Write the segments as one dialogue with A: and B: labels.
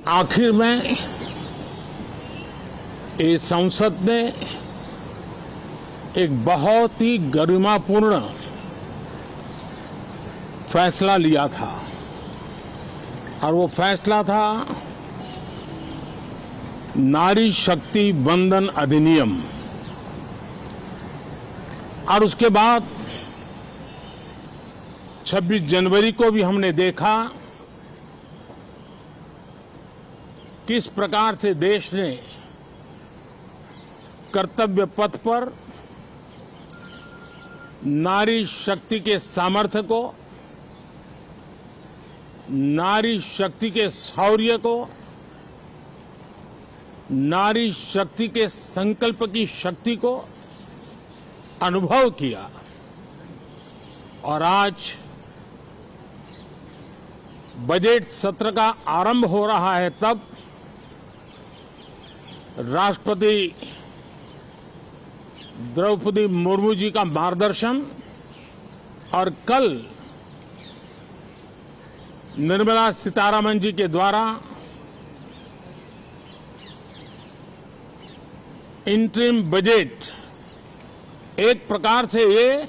A: आखिर में ये संसद ने एक बहुत ही गरिमापूर्ण फैसला लिया था और वो फैसला था नारी शक्ति वंदन अधिनियम। और उसके बाद 26 जनवरी को भी हमने देखा किस प्रकार से देश ने कर्तव्य पथ पर नारी शक्ति के सामर्थ्य को, नारी शक्ति के शौर्य को, नारी शक्ति के संकल्प की शक्ति को अनुभव किया। और आज बजट सत्र का आरंभ हो रहा है, तब राष्ट्रपति द्रौपदी मुर्मू जी का मार्गदर्शन और कल निर्मला सीतारमण जी के द्वारा इंटरिम बजट, एक प्रकार से ये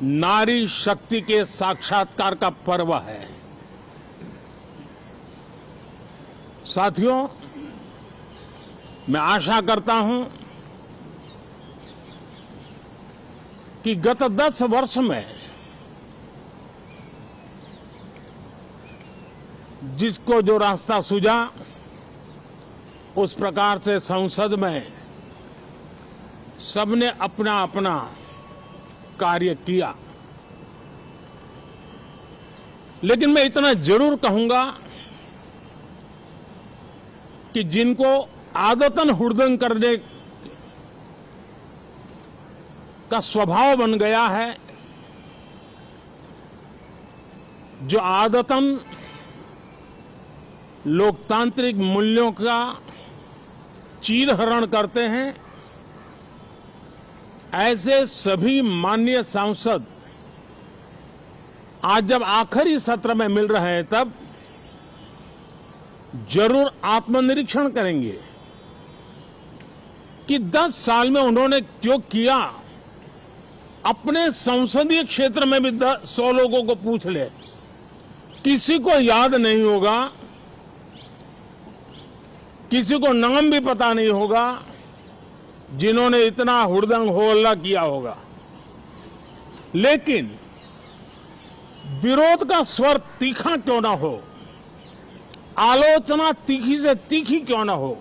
A: नारी शक्ति के साक्षात्कार का पर्व है। साथियों, मैं आशा करता हूं कि गत 10 वर्ष में जिसको जो रास्ता सूझा, उस प्रकार से संसद में सबने अपना अपना कार्य किया। लेकिन मैं इतना जरूर कहूंगा कि जिनको आदतन हुड़दंग करने का स्वभाव बन गया है, जो आदतन लोकतांत्रिक मूल्यों का चीरहरण करते हैं, ऐसे सभी माननीय सांसद आज जब आखिरी सत्र में मिल रहे हैं, तब जरूर आत्मनिरीक्षण करेंगे कि 10 साल में उन्होंने क्यों किया। अपने संसदीय क्षेत्र में भी 100 लोगों को पूछ ले, किसी को याद नहीं होगा, किसी को नाम भी पता नहीं होगा जिन्होंने इतना हुड़दंग हो हल्ला किया होगा। लेकिन विरोध का स्वर तीखा क्यों ना हो, आलोचना तीखी से तीखी क्यों ना हो,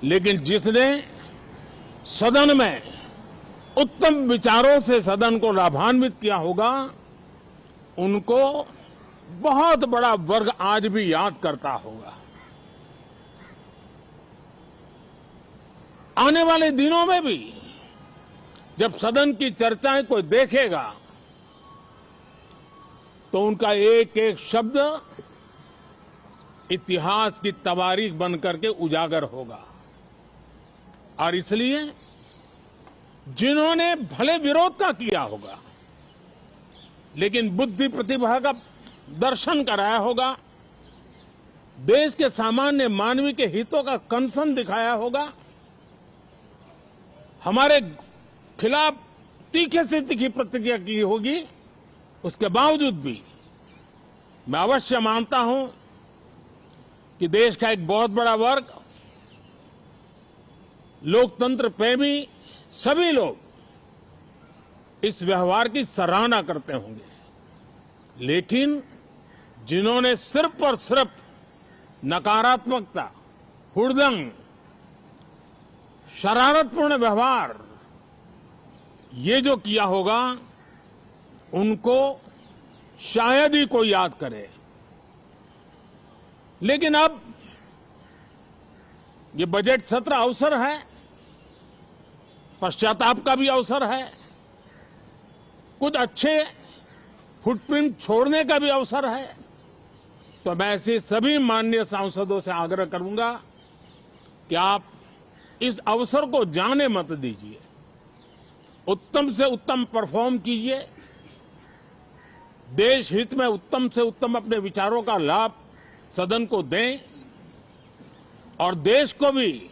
A: लेकिन जिसने सदन में उत्तम विचारों से सदन को लाभान्वित किया होगा, उनको बहुत बड़ा वर्ग आज भी याद करता होगा। आने वाले दिनों में भी जब सदन की चर्चाएं कोई देखेगा, तो उनका एक एक शब्द इतिहास की तवारीख बन करके उजागर होगा। और इसलिए जिन्होंने भले विरोध का किया होगा, लेकिन बुद्धि प्रतिभा का दर्शन कराया होगा, देश के सामान्य मानवी के हितों का कंसर्न दिखाया होगा, हमारे खिलाफ तीखे से तीखी प्रतिक्रिया की होगी, उसके बावजूद भी मैं अवश्य मानता हूं कि देश का एक बहुत बड़ा वर्ग, लोकतंत्र प्रेमी सभी लोग इस व्यवहार की सराहना करते होंगे। लेकिन जिन्होंने सिर्फ और सिर्फ नकारात्मकता, हुड़दंग, शरारतपूर्ण व्यवहार, ये जो किया होगा, उनको शायद ही कोई याद करे। लेकिन अब ये बजट सत्र अवसर है, पश्चाताप का भी अवसर है, कुछ अच्छे फुटप्रिंट छोड़ने का भी अवसर है। तो मैं ऐसे सभी माननीय सांसदों से आग्रह करूंगा कि आप इस अवसर को जाने मत दीजिए, उत्तम से उत्तम परफॉर्म कीजिए, देश हित में उत्तम से उत्तम अपने विचारों का लाभ सदन को दें और देश को भी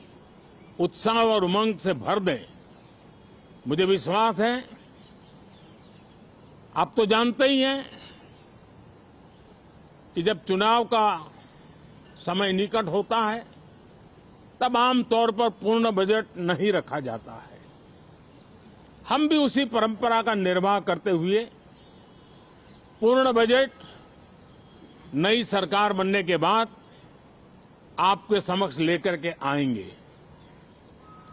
A: उत्साह और उमंग से भर दें। मुझे विश्वास है, आप तो जानते ही हैं कि जब चुनाव का समय निकट होता है तब आमतौर पर पूर्ण बजट नहीं रखा जाता है। हम भी उसी परंपरा का निर्वाह करते हुए पूर्ण बजट नई सरकार बनने के बाद आपके समक्ष लेकर के आएंगे।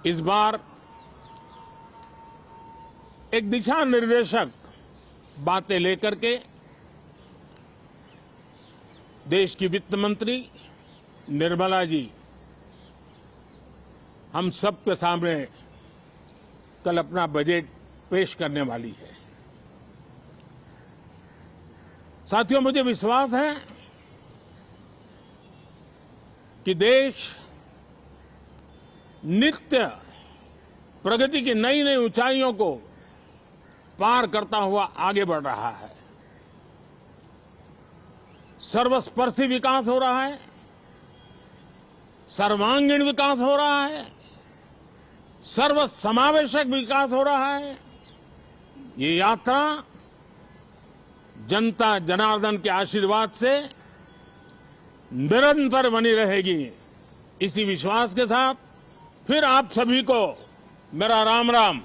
A: इस बार एक दिशा निर्देशक बातें लेकर के देश की वित्त मंत्री निर्मला जी हम सबके सामने कल अपना बजट पेश करने वाली है। साथियों, मुझे विश्वास है कि देश नित्य प्रगति की नई नई ऊंचाइयों को पार करता हुआ आगे बढ़ रहा है। सर्वस्पर्शी विकास हो रहा है, सर्वांगीण विकास हो रहा है, सर्वसमावेशक विकास हो रहा है। ये यात्रा जनता जनार्दन के आशीर्वाद से निरंतर बनी रहेगी। इसी विश्वास के साथ फिर आप सभी को मेरा राम राम।